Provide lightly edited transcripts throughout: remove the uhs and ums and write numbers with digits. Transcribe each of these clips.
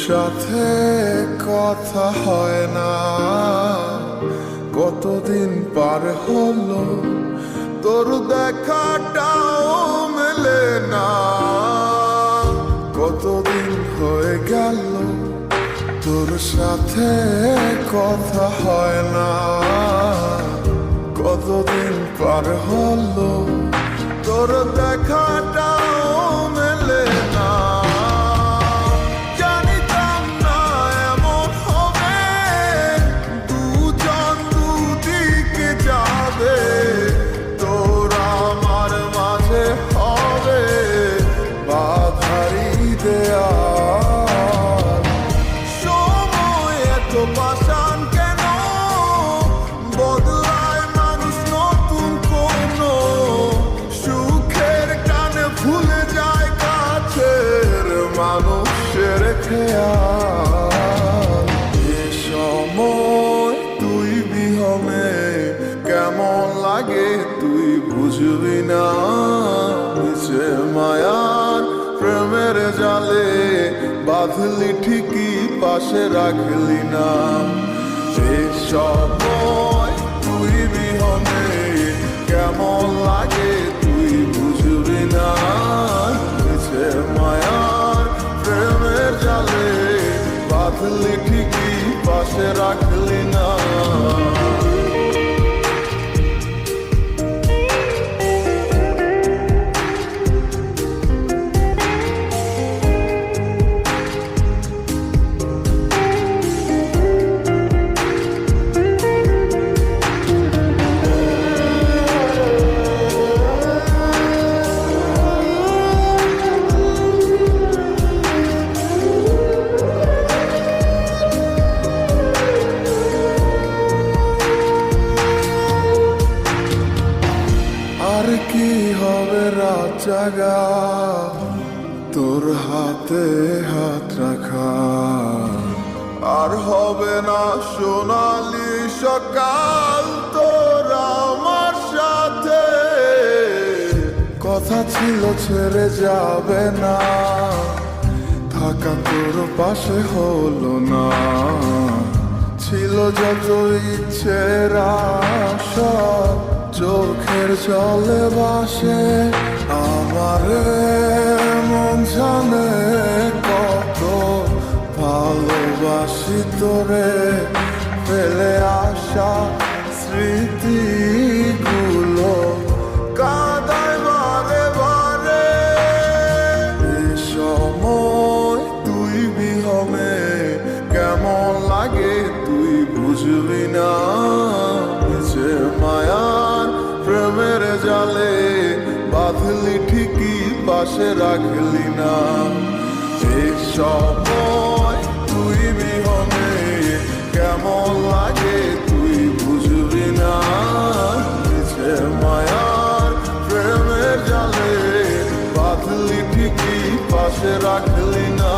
সাথে কথা হয় না, কতদিন পার হলো তোর দেখাটাও মেলে না। কতদিন হয়ে গেল তোর সাথে কথা হয় না, কতদিন পার হলো তোর দেখাটাও মেলে না। জানিতাম না এমন হবে, দুজন দুদিকে যাবে, তোর আমার মাঝে হবে বাধারি দেয়াল। সময় এত পাষাণ কেন, বদলায় মানুষ নতুন কোনো সুখের টানে ভুলে যায় কাছের মানুষের খেয়াল। এ সময় তুই বিহনে কেমন লাগে তুই বুঝবি না, নিচে মায়ার প্রেমের জালে বাঁধলি ঠিকই পাশে রাখলি না। এ সময় তুই বিহনে কেমন লাগে তুই বুঝবি না, নিচে মায়ার প্রেমের জালে বাঁধলি ঠিকই পাশে রাখলি না। আর কি হবে রাত জাগা তোর হাতে হাত রাখা, আর হবে না সোনালি সকাল তোর আমার সাথে। কথা ছিল ছেড়ে যাবে না, থাকা তোর পাশে হলো না, ছিল যত ইচ্ছের আশা চোখের জলে ভাসে। আমার মন জানে কত ভালোবাসি তোরে, ফেলে আসা স্মৃতিগুলো কাঁদায় বারে বারে। এ সময় তুই বিহনে কেমন লাগে তুই বুঝবি না, নিচে মায়ার প্রেমের জালে বাঁধলি ঠিকই পাশে রাখলি না। এই সময় তুই বিহনে কেমন লাগে তুই বুঝবি না, নিচে মায়ার প্রেমের জালে বাঁধলি ঠিকই পাশে রাখলি না।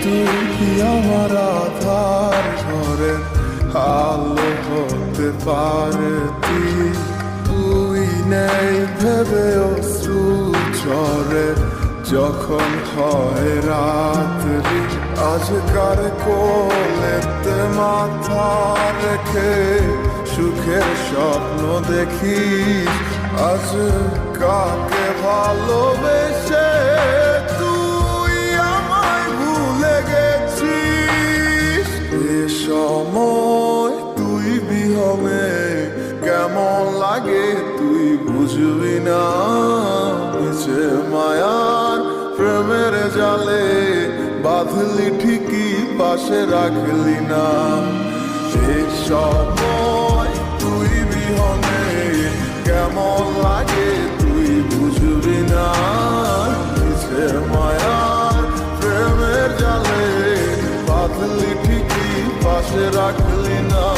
তুই আমার আধার ঘরে আলো হতে পারতি, তুই নেই ভেবে অশ্রু ঝরে যখন হয় রাত্রি। আজকার কোলেতে মাথা রেখে সুখের স্বপ্ন দেখি, আজ কাকে ভালোবেসে সময় তুই বিহনে কেমন লাগে তুই বুঝবি না, নিচে মায়ার প্রেমের জালে বাঁধলি ঠিকই পাশে রাখলি না। এই সময় তুই বিহনে কেমন লাগে তুই বুঝবি না। থাকলি ঠিকই পাশে রাখলি না।